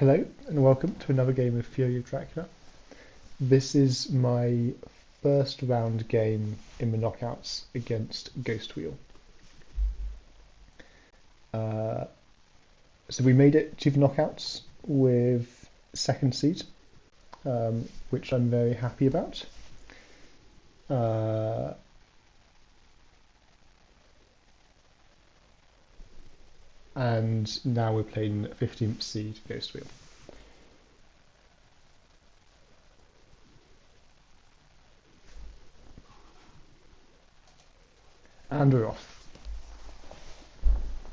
Hello and welcome to another game of Fury of Dracula. This is my first round game in the knockouts against Ghostwheel. So we made it to the knockouts with second seed, which I'm very happy about. And now we're playing 15th seed Ghostwheel. And we're off.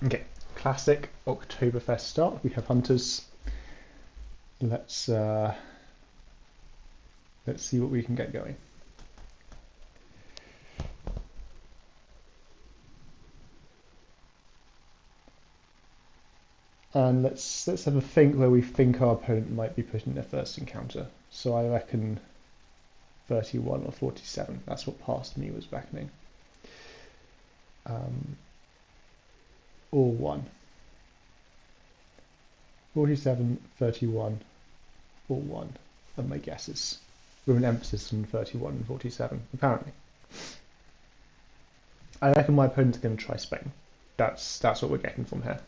Okay, classic Oktoberfest start. We have hunters. Let's see what we can get going. And let's have a think where we think our opponent might be putting their first encounter. So I reckon 31 or 47. That's what past me was reckoning. Or 1. 47, 31, or 1 are my guesses. With an emphasis on 31 and 47, apparently. I reckon my opponent's going to try Spain. That's what we're getting from here.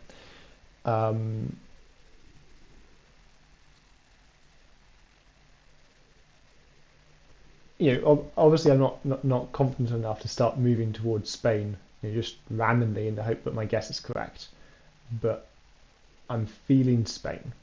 Obviously I'm not confident enough to start moving towards Spain, just randomly in the hope that my guess is correct. But I'm feeling Spain.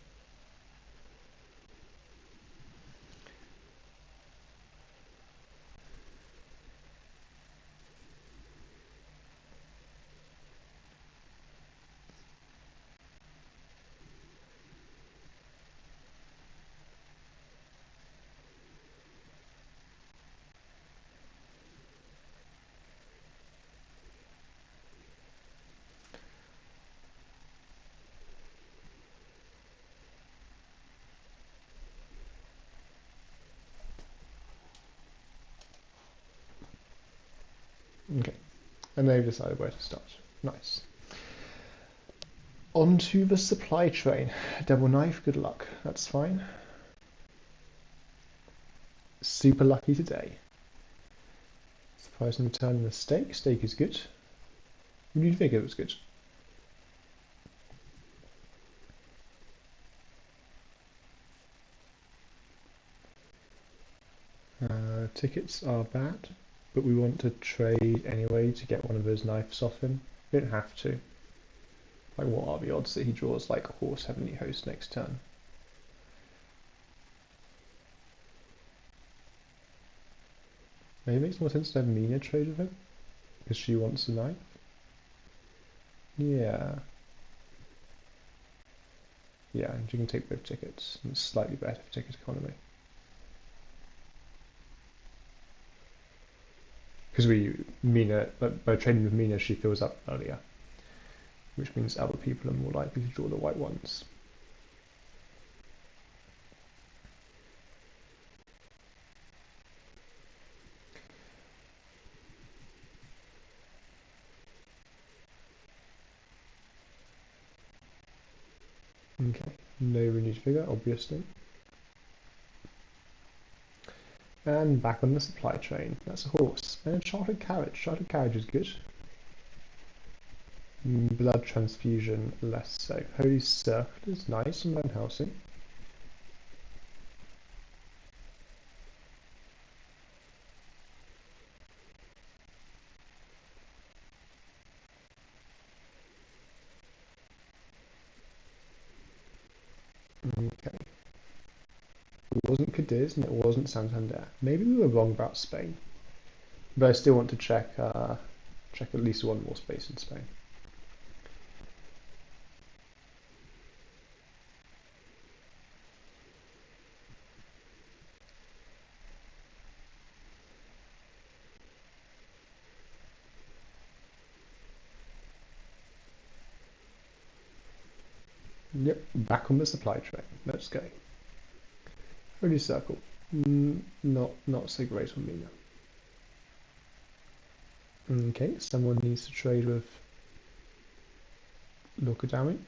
Okay, and they've decided where to start. Nice. Onto the supply train. Double knife, good luck. That's fine. Super lucky today. Surprising return in a steak. Steak is good. Who do you think it was good? Tickets are bad, but we want to trade anyway to get one of those knives off him. We don't have to. Like, what are the odds that he draws like horse heavenly host next turn? Maybe it makes more sense to have Mina trade with him because she wants a knife. Yeah. Yeah, and you can take both tickets. It's slightly better for ticket economy. Because by trading with Mina, she fills up earlier, which means other people are more likely to draw the white ones. Okay, no renewed figure, obviously. And back on the supply train. That's a horse. And a chartered carriage. Chartered carriage is good. Blood transfusion, less so. Holy circle is nice and Van Helsing. Okay. It wasn't Cadiz and it wasn't Santander. Maybe we were wrong about Spain. But I still want to check at least one more space in Spain. Yep, back on the supply train. Let's go. Holy circle. Not so great on Mina. Okay, someone needs to trade with Lokadami.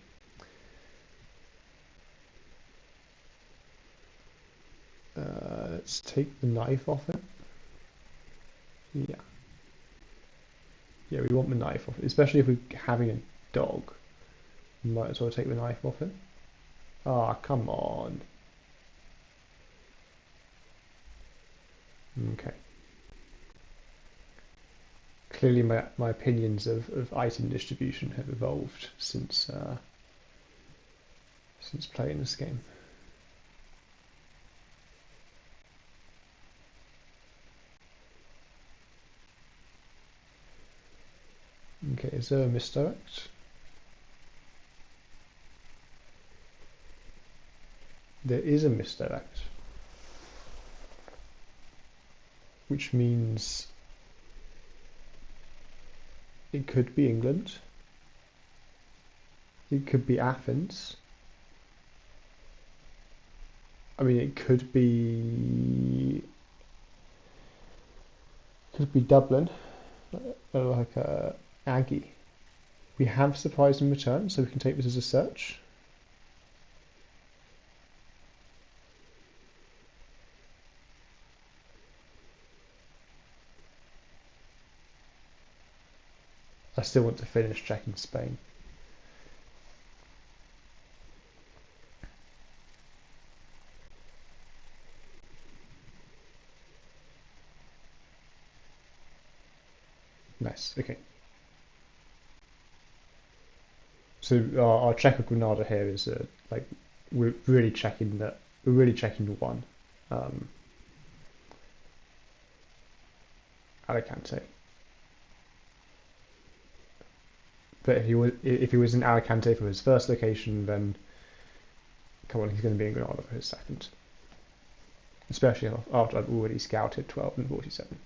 Let's take the knife off it. Yeah. Yeah, we want the knife off it, especially if we're having a dog. We might as well take the knife off it. Ah, come on. Okay. Clearly my opinions of item distribution have evolved since playing this game. Okay, is there a misdirect? There is a misdirect. Which means it could be England. It could be Athens. I mean, it could be Dublin, like Aggie. We have surprise and return, so we can take this as a search. I still want to finish checking Spain. Nice, okay. So our check of Granada here is like we're really checking one. Alicante. But if he was in Alicante for his first location, then come on, he's going to be in Granada for his second. Especially after I've already scouted 12 and 47.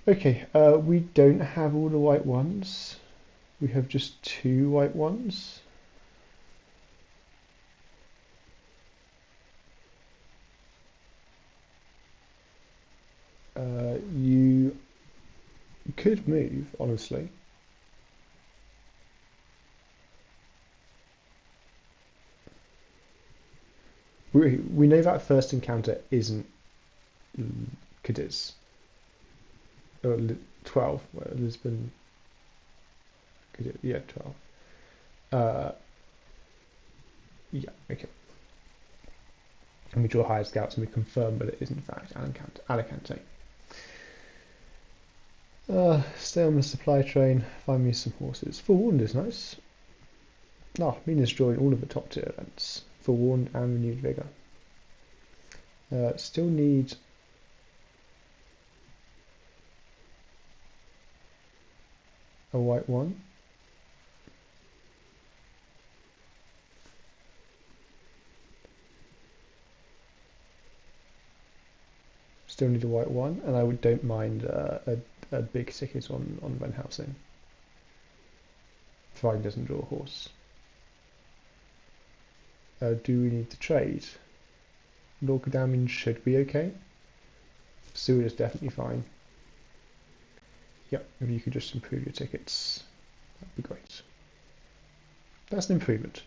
Okay, we don't have all the white ones. We have just 2 white ones. You could move, honestly. We know that first encounter isn't Cadiz. Or 12, where Lisbon. Cadiz, yeah, 12. Yeah, okay. And we draw hired scouts and we confirm that it is in fact Alicante. Stay on the supply train, find me some horses. Forewarned is nice. Mina's drawing all of the top tier events. Forewarned and renewed vigor. Still need a white one. Still need a white one, and I don't mind a big ticket on Van Helsing. Providing doesn't draw a horse. Do we need to trade? Lord Godalming should be okay. Seward is definitely fine. Yep, if you could just improve your tickets, that'd be great. That's an improvement.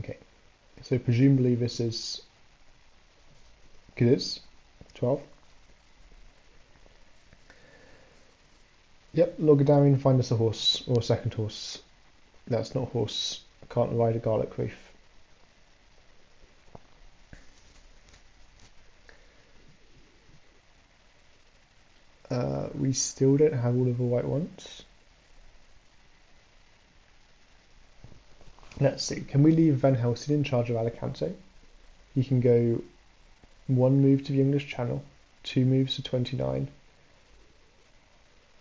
Okay, so presumably this is Cadiz, 12. Yep, Lord Godalming, find us a horse, or a second horse. That's not a horse. I can't ride a garlic reef. We still don't have all of the white ones. Let's see, can we leave Van Helsing in charge of Alicante? He can go 1 move to the English Channel, 2 moves to 29,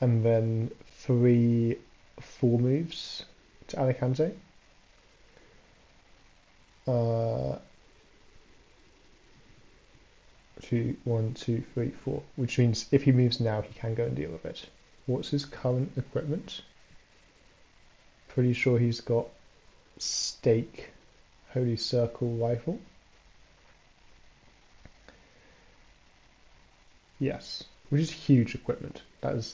and then 3, 4 moves to Alicante. 2, 1, 2, 3, 4, which means if he moves now, he can go and deal with it. What's his current equipment? Pretty sure he's got stake holy circle rifle. Yes, which is huge equipment. That's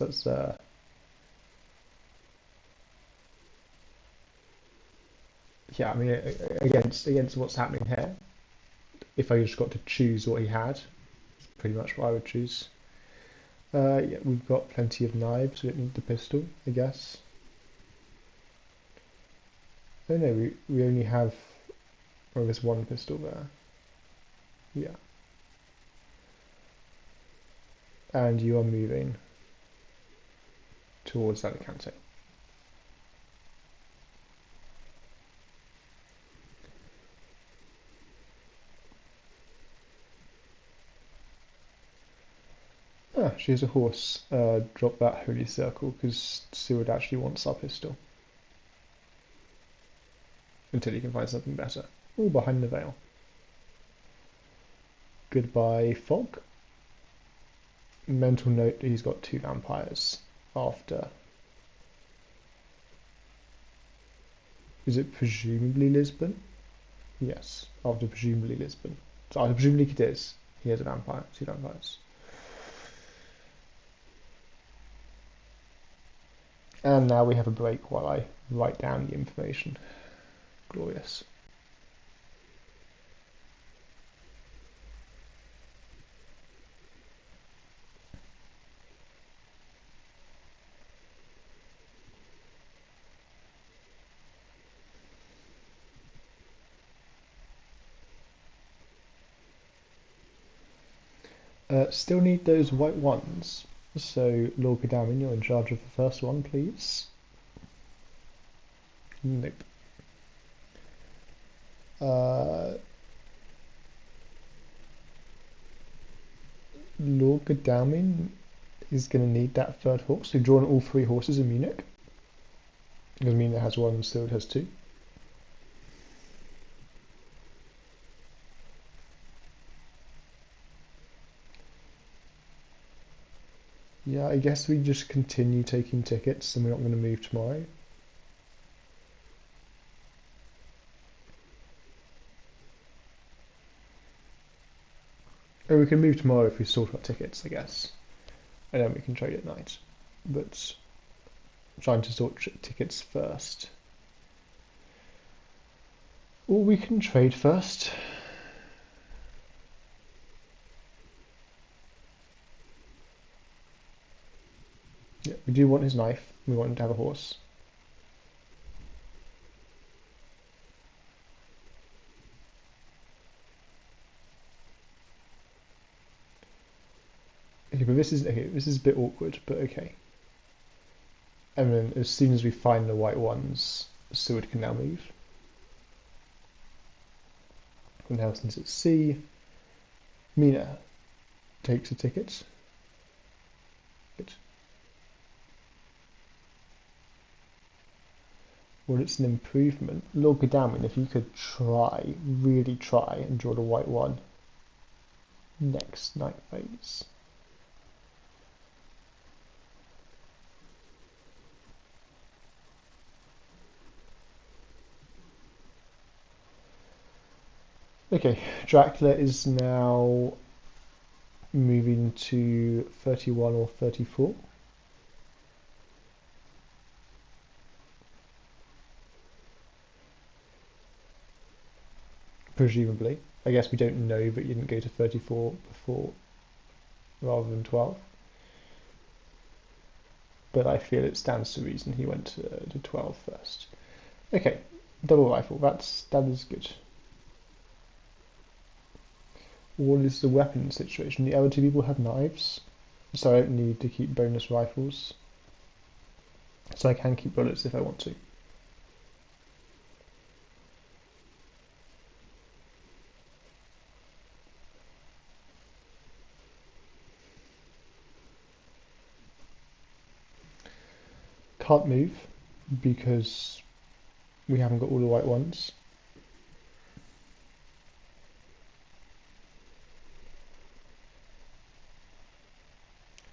yeah. I mean, against what's happening here, if I just got to choose what he had, it's pretty much what I would choose. Yeah, we've got plenty of knives. We don't need the pistol, I guess. Oh no, we only have, oh, there's one pistol there. Yeah. And you are moving towards Alicante. Ah, she has a horse. Drop that holy circle because Seward actually wants our pistol. Until he can find something better. All behind the veil. Goodbye, fog. Mental note, he's got 2 vampires after. Is it presumably Lisbon? Yes, after presumably Lisbon. So after presumably Cadiz, he has a vampire, 2 vampires. And now we have a break while I write down the information. Glorious. Still need those white ones. So, Lord Godalming, you're in charge of the first one, please. Nope. Lord Godalming is going to need that 3rd horse. We've drawn all 3 horses in Munich. Because Munich has 1, so it has 2. Yeah, I guess we just continue taking tickets and we're not going to move tomorrow. Or we can move tomorrow if we sort our tickets, I guess. And then we can trade at night. But trying to sort tickets first. Or we can trade first. Yeah, we do want his knife. We want him to have a horse. Okay, but this is a bit awkward, but okay. And then as soon as we find the white ones, Seward can now move. And now since it's C, Mina takes a ticket. Good. Well, it's an improvement. Lord Godalming, if you could try, really try, and draw the white one next night phase. Okay, Dracula is now moving to 31 or 34. Presumably. I guess we don't know, but you didn't go to 34 before rather than 12. But I feel it stands to reason he went to 12 first. Okay, double rifle, that is good. What is the weapon situation? The other 2 people have knives, so I don't need to keep bonus rifles. So I can keep bullets if I want to. Can't move because we haven't got all the white ones.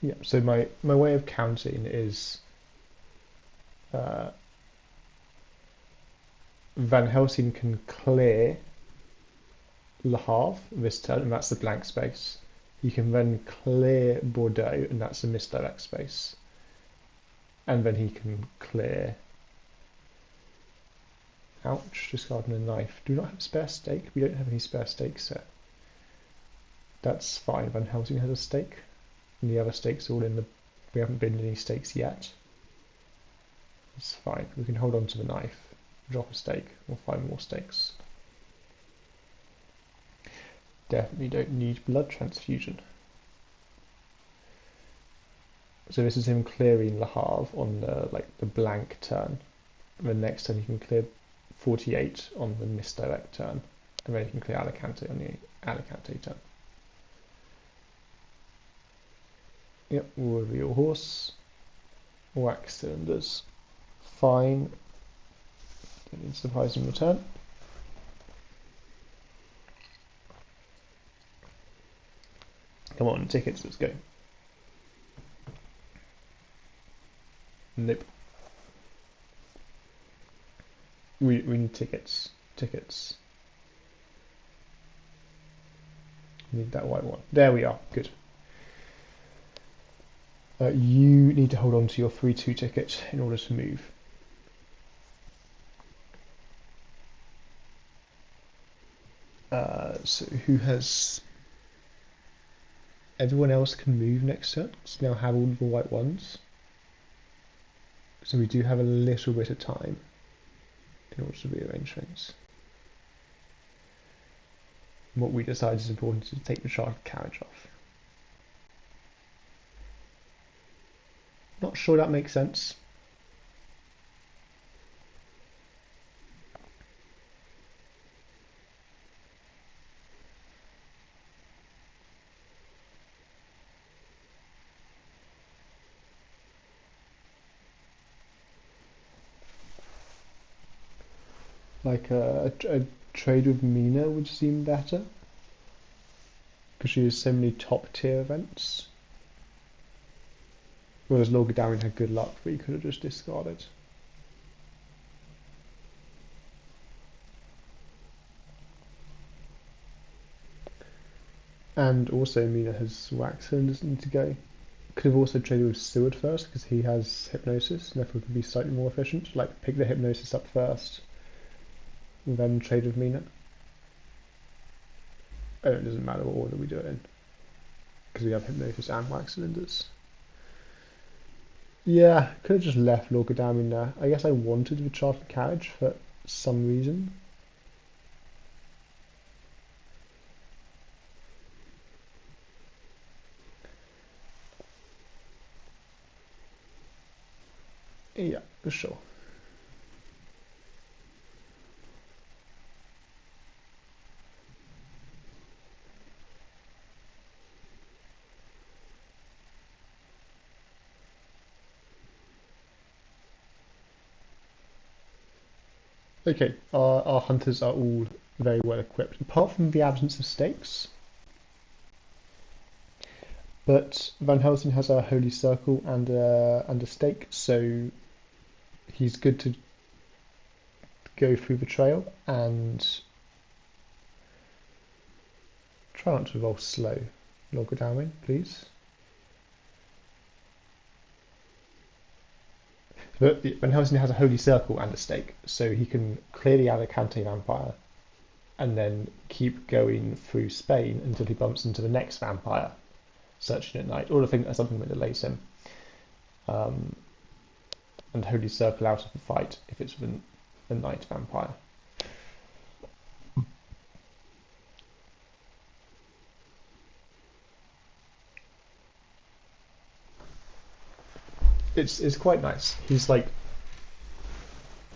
Yeah, so my way of counting is Van Helsing can clear Le Havre this turn, and that's the blank space. You can then clear Bordeaux, and that's the misdirect space. And then he can clear. Ouch, discarding a knife. Do we not have a spare stake? We don't have any spare stakes here. That's fine. Van Helsing has a stake, and the other stakes are all in the. We haven't binned any stakes yet. It's fine. We can hold on to the knife, drop a stake, we'll find more stakes. Definitely don't need blood transfusion. So this is him clearing Le Havre on the blank turn. And the next turn he can clear 48 on the misdirect turn, and then he can clear Alicante on the Alicante turn. Yep, we'll reveal horse. Wax cylinders. Fine. Don't need surprise in return. Come on, tickets, let's go. Nope. We need tickets. Tickets. We need that white one. There we are. Good. You need to hold on to your 3-2 ticket in order to move. So who has... Everyone else can move next turn. So now have all the white ones. So we do have a little bit of time in order to rearrange things. What we decided is important is to take the chartered carriage off. Not sure that makes sense. Like a trade with Mina would seem better, because she has so many top tier events. Whereas Lord Godalming had good luck, but he could have just discarded. And also Mina has wax cylinders need to go. Could have also traded with Seward first, because he has hypnosis, and therefore could be slightly more efficient. Like pick the hypnosis up first, and then trade with Mina. Oh, it doesn't matter what order we do it in, because we have hypnosis and wax cylinders. Yeah, could have just left Lord Godalming there. I guess I wanted the chartered carriage for some reason. Yeah, for sure. Okay, our hunters are all very well equipped, apart from the absence of stakes. But Van Helsing has a holy circle and a stake, so he's good to go through the trail and try not to roll slow. Lord Godalming, please. But Van Helsing has a holy circle and a stake, so he can clear the Alicante vampire and then keep going through Spain until he bumps into the next vampire, searching at night, or I think that's something that delays him. And holy circle out of the fight if it's with a night vampire. It's quite nice. He's like,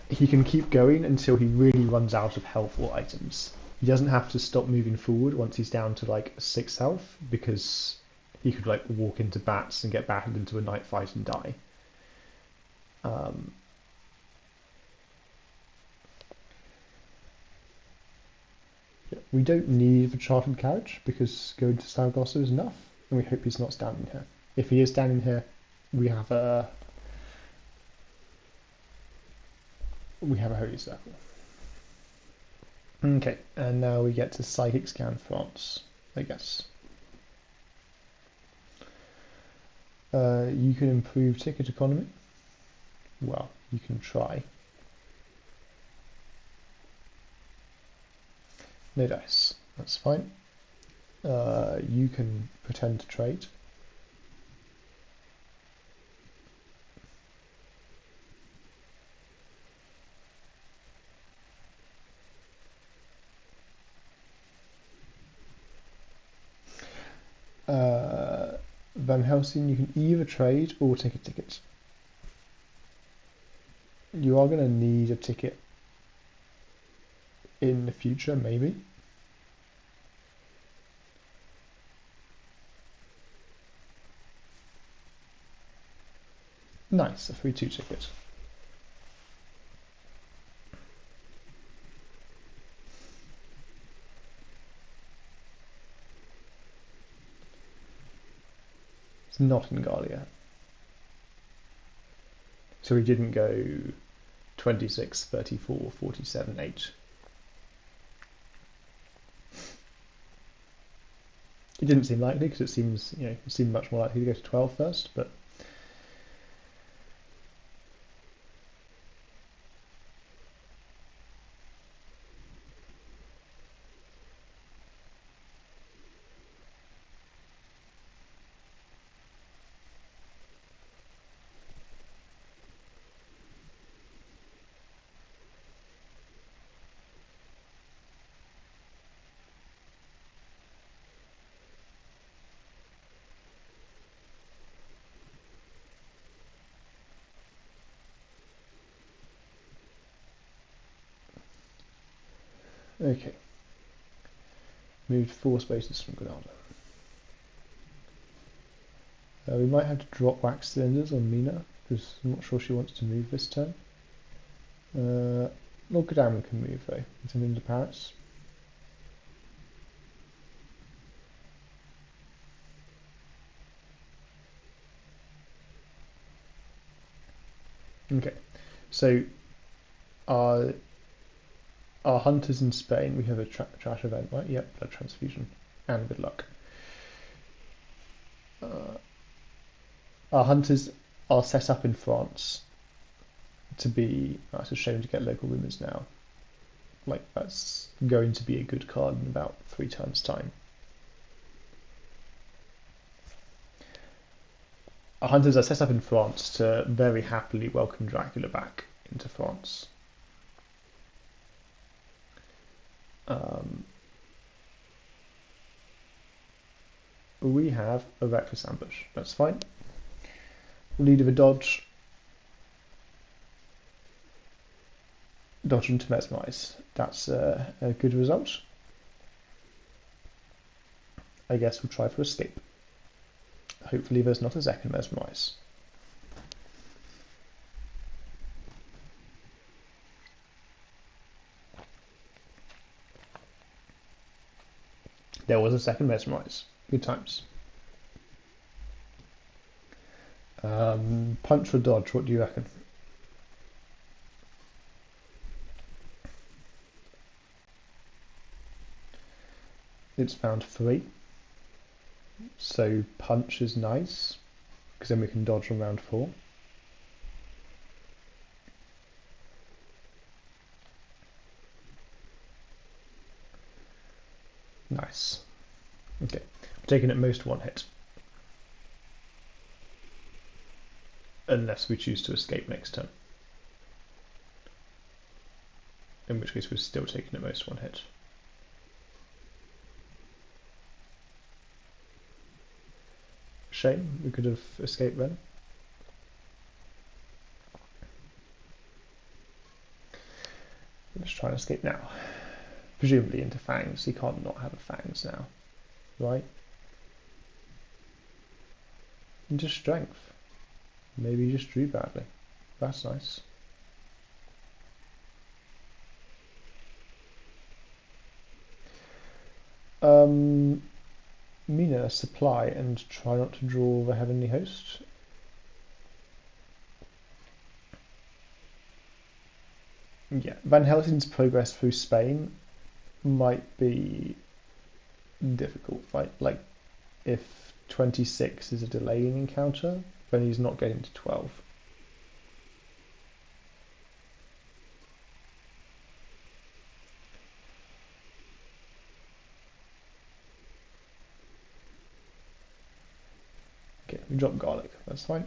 he can keep going until he really runs out of health or items. He doesn't have to stop moving forward once he's down to like 6 health, because he could like walk into bats and get battered into a night fight and die. We don't need the chartered carriage because going to Saragossa is enough, and we hope he's not standing here. If he is standing here, we have a holy circle. Okay, and now we get to Psychic Scan France, I guess. You can improve ticket economy. Well, you can try. No dice, that's fine. You can pretend to trade. Van Helsing, you can either trade or take a ticket. You are going to need a ticket in the future, maybe. Nice, a 3-2 ticket. It's not in Galia. So we didn't go 26, 34, 47, 8. It didn't seem likely because it seems, it seemed much more likely to go to 12 first, but okay. Moved 4 spaces from Granada. We might have to drop wax cylinders on Mina, because I'm not sure she wants to move this turn. Lord Godalming can move though, with him into Paris. Okay, so our hunters in Spain, we have a trash event, right? Yep, blood transfusion, and good luck. Our hunters are set up in France to be, it's a shame to get local rumors now. Like, that's going to be a good card in about 3 turns' time. Our hunters are set up in France to very happily welcome Dracula back into France. We have a reckless ambush. That's fine. Lead of a dodge. Dodge into mesmerize. That's a good result. I guess we'll try for escape. Hopefully there's not a second mesmerize. There was a second mesmerize. Good times. Punch or dodge, what do you reckon? It's found 3. So punch is nice, because then we can dodge on round 4. Nice. Okay, we're taking at most 1 hit. Unless we choose to escape next turn. In which case we're still taking at most 1 hit. Shame, we could have escaped then. Let's try and escape now. Presumably into fangs. He can't not have a fangs now, right? Into strength. Maybe he just drew badly. That's nice. Mina, supply and try not to draw the Heavenly Host. Yeah, Van Helsing's progress through Spain might be difficult, right? Like if 26 is a delaying encounter, then he's not getting to 12. Okay, we drop garlic, that's fine.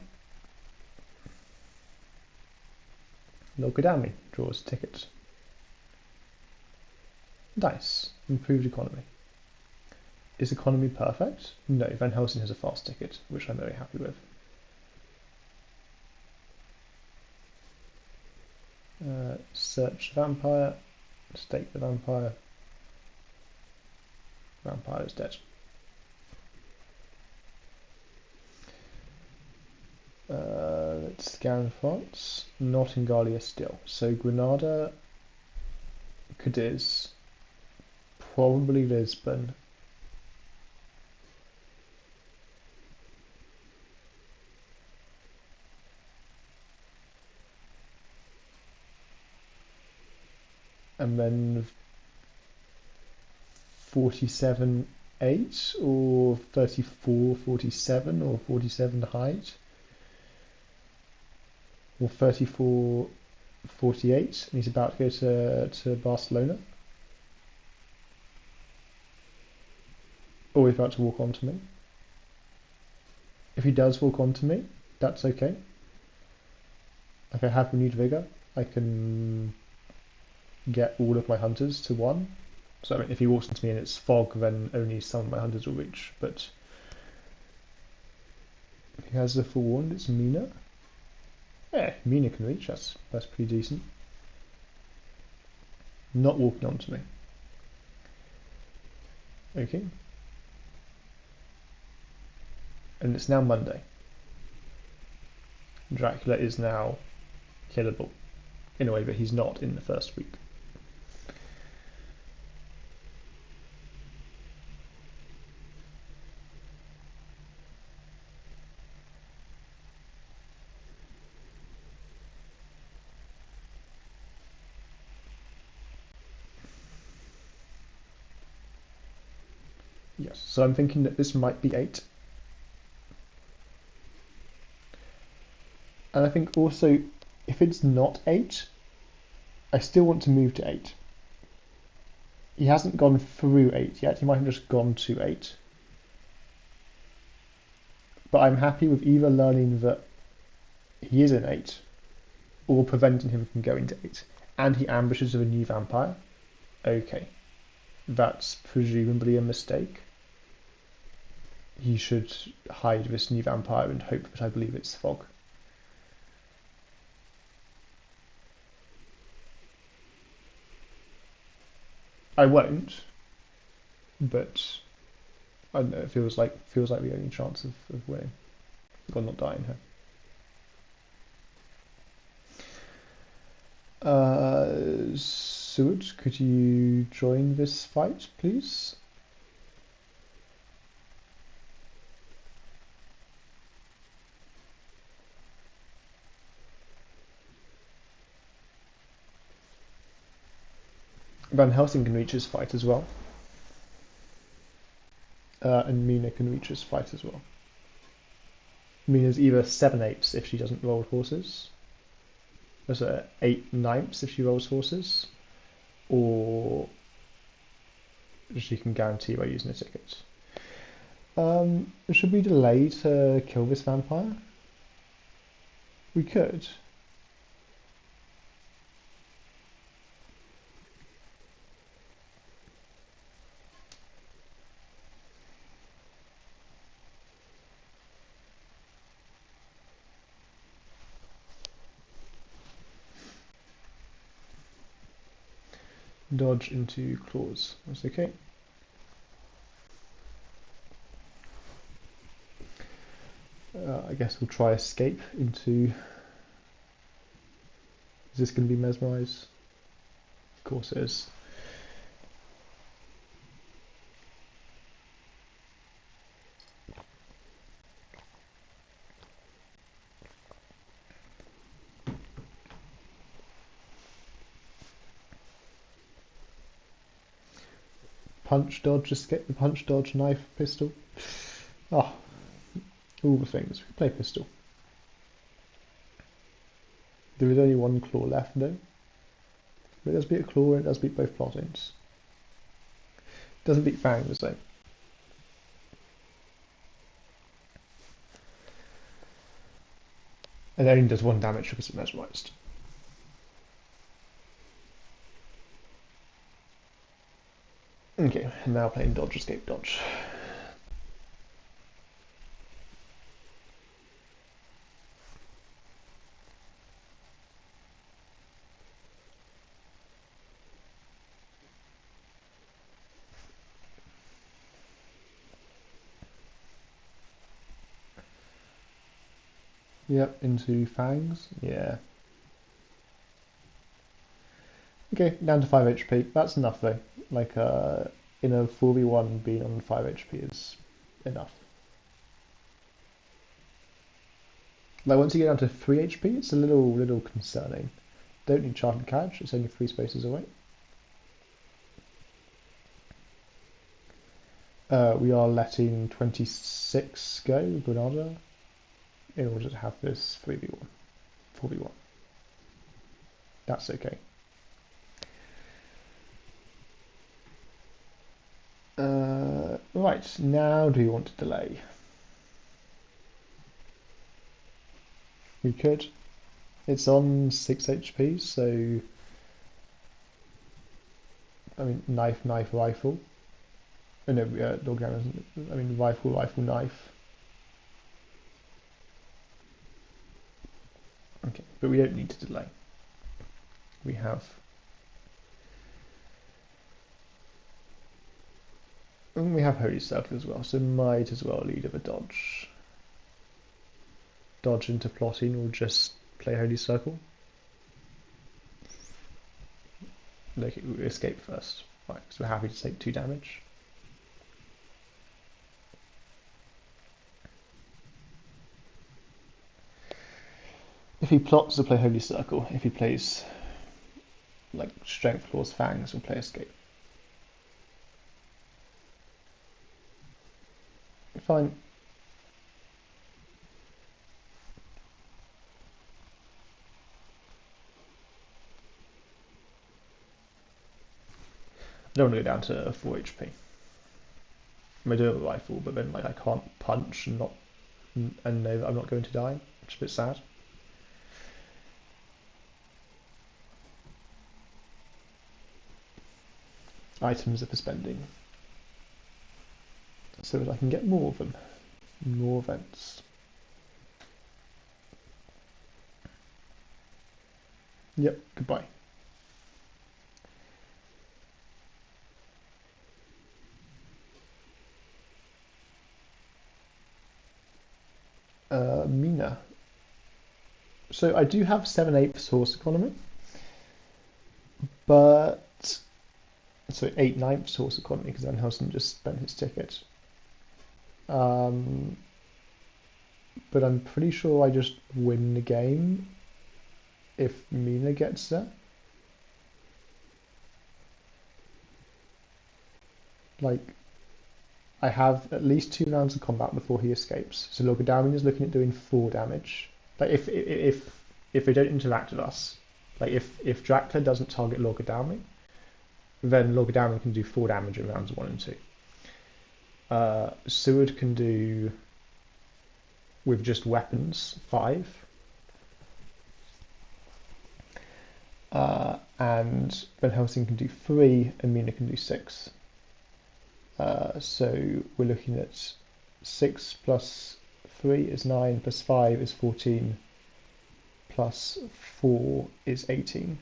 Lokodami draws ticket. Dice, improved economy. Is economy perfect? No, Van Helsing has a fast ticket, which I'm very happy with. Search vampire, stake the vampire. Vampire is dead. Let's scan France. Not in Galia still. So Granada, Cadiz, probably Lisbon. And then 47-8 or 34-47 or 47 height or 34-48 and he's about to go to Barcelona. Or he's about to walk onto me. If he does walk onto me, that's okay. If I have renewed vigor, I can get all of my hunters to 1. So I mean, if he walks into me and it's fog, then only some of my hunters will reach. But if he has the forewarned, it's Mina. Yeah, Mina can reach. That's pretty decent. Not walking onto me. Okay. And it's now Monday. Dracula is now killable in a way that he's not in the first week. Yes, so I'm thinking that this might be 8. And I think also, if it's not 8, I still want to move to 8. He hasn't gone through 8 yet, he might have just gone to 8. But I'm happy with either learning that he is an 8, or preventing him from going to 8. And he ambushes with a new vampire. Okay, that's presumably a mistake. He should hide this new vampire and hope that I believe it's fog. I won't, but I don't know, it feels like the only chance of winning. Or not dying here. Seward, could you join this fight, please? Van Helsing can reach his fight as well. And Mina can reach his fight as well. Mina's either 7/8 if she doesn't roll horses. There's a 8/9 if she rolls horses. Or she can guarantee by using a ticket. Should we delay to kill this vampire? We could. Dodge into claws. That's okay. I guess we'll try escape into... Is this going to be mesmerize? Of course it is. punch, dodge, escape, the punch, dodge, knife, pistol. Oh, all the things. We play pistol. There is only one claw left, though. But it does beat a claw and it does beat both plottings. It doesn't beat fangs, though. And it only does 1 damage because it's mesmerized. Okay, now playing dodge, escape, dodge. Yep, into fangs. Yeah. Okay, down to 5 HP. That's enough though. Like, in a 4v1, being on 5 HP is enough. Like, once you get down to 3 HP, it's a little concerning. Don't need charted catch, it's only 3 spaces away. We are letting 26 go, Granada, in order to have this 3v1, 4v1. That's okay. Right, now do you want to delay? We could. It's on 6 HP, so I mean knife, rifle. Oh, no, dog damage. I mean rifle, knife. Okay, but we don't need to delay. We have. And we have Holy Circle as well, so might as well lead of a dodge. Dodge into plotting or just play Holy Circle. Look, we escape first. Right, because we're happy to take 2 damage. If he plots, we'll play Holy Circle. If he plays like Strength, Claws, Fangs, we'll play Escape. Fine. I don't want to go down to 4 HP. I do have a rifle, but then like I can't punch and know that I'm not going to die, which is a bit sad. Items are for spending, so that I can get more of them, more events. Yep, goodbye. Mina. So I do have 7/8 horse economy, but so 8/9 horse economy because Van Helsing just spent his ticket. But I'm pretty sure I just win the game if Mina gets there. Like, I have at least 2 rounds of combat before he escapes. So Logadamian is looking at doing 4 damage. Like if they don't interact with us, like if Dracula doesn't target Logadamian, then Logadamian can do 4 damage in rounds 1 and 2. Seward can do with just weapons 5. And Van Helsing can do 3 and Mina can do 6. So we're looking at 6 plus 3 is 9, plus 5 is 14, plus 4 is 18.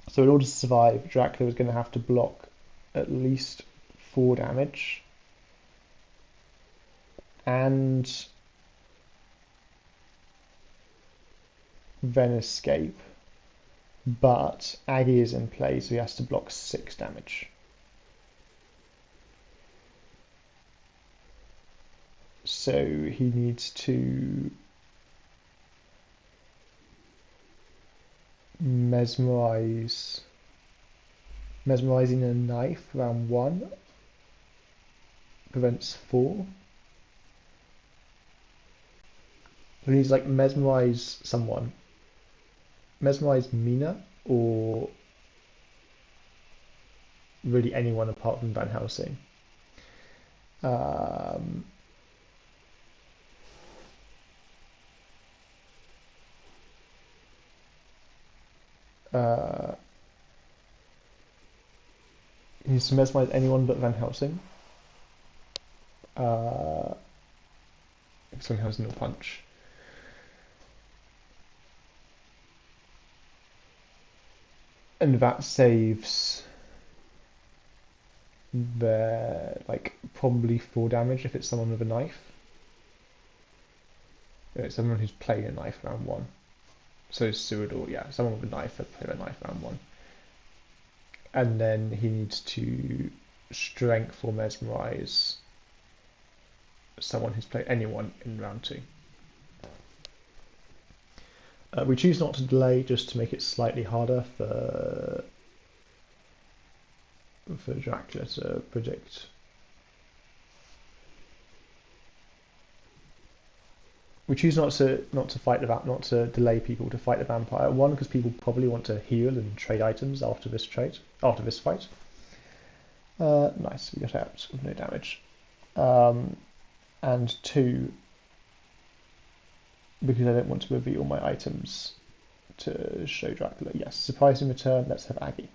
So in order to survive, Dracula is going to have to block at least 4 damage and then escape. But Aggie is in play, so he has to block 6 damage. So he needs to mesmerize Mesmerizing a knife, round 1, prevents 4. We need to like mesmerize someone. Mesmerize Mina or really anyone apart from Van Helsing. Um, uh, he needs to mesmerize anyone but Van Helsing. Van Helsing will punch. And that saves their like probably 4 damage if it's someone with a knife. If it's someone who's playing a knife round 1. So Seward or yeah, someone with a knife that play a knife round 1. And then he needs to strength or mesmerize someone who's played anyone in round 2. We choose not to delay just to make it slightly harder for Dracula to predict. We choose not to fight not to delay people to fight the vampire. 1, because people probably want to heal and trade items after this fight. Nice, we got out with no damage. And 2, because I don't want to reveal my items to show Dracula. Yes, surprise in return. Let's have Aggie.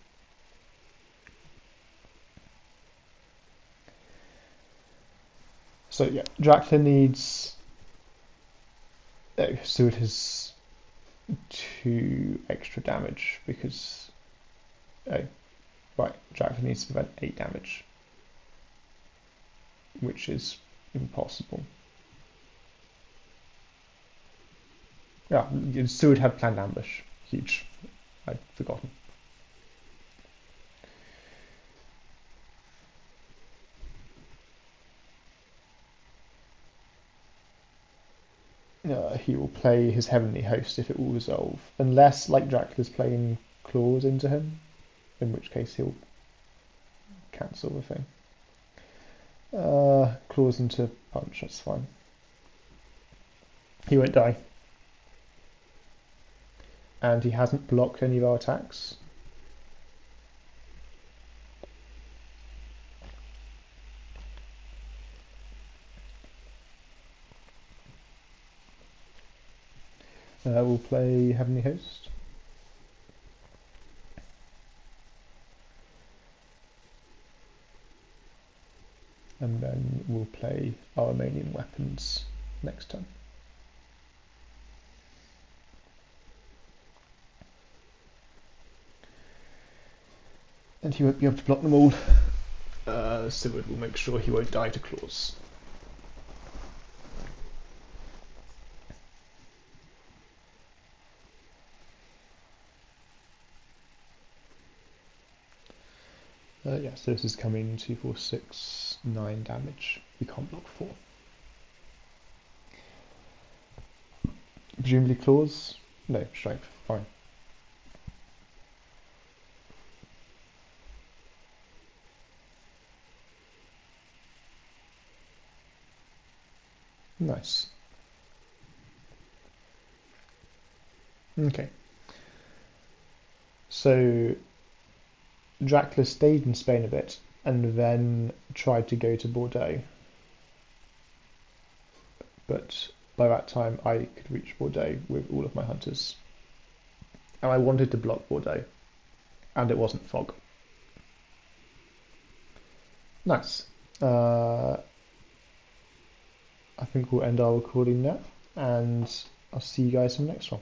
So yeah, Dracula needs. Oh, so it has 2 extra damage because. Oh, right. Dracula needs to prevent 8 damage, which is impossible. Yeah, Seward had planned ambush. Huge. I'd forgotten. He will play his Heavenly Host if it will resolve. Unless, like, Dracula's playing claws into him, in which case he'll cancel the thing. Claws into punch, that's fine. He won't die. And he hasn't blocked any of our attacks. We'll play Heavenly Host. And then we'll play our remaining weapons next turn. And he won't be able to block them all. Seward will make sure he won't die to claws. Yeah, so this is coming 2, 4, 6, 9 damage. We can't block 4. Presumably claws? No, strength, fine. Nice. Okay. So Dracula stayed in Spain a bit and then tried to go to Bordeaux. But by that time I could reach Bordeaux with all of my hunters. And I wanted to block Bordeaux. And it wasn't fog. Nice. I think we'll end our recording now. And I'll see you guys in the next one.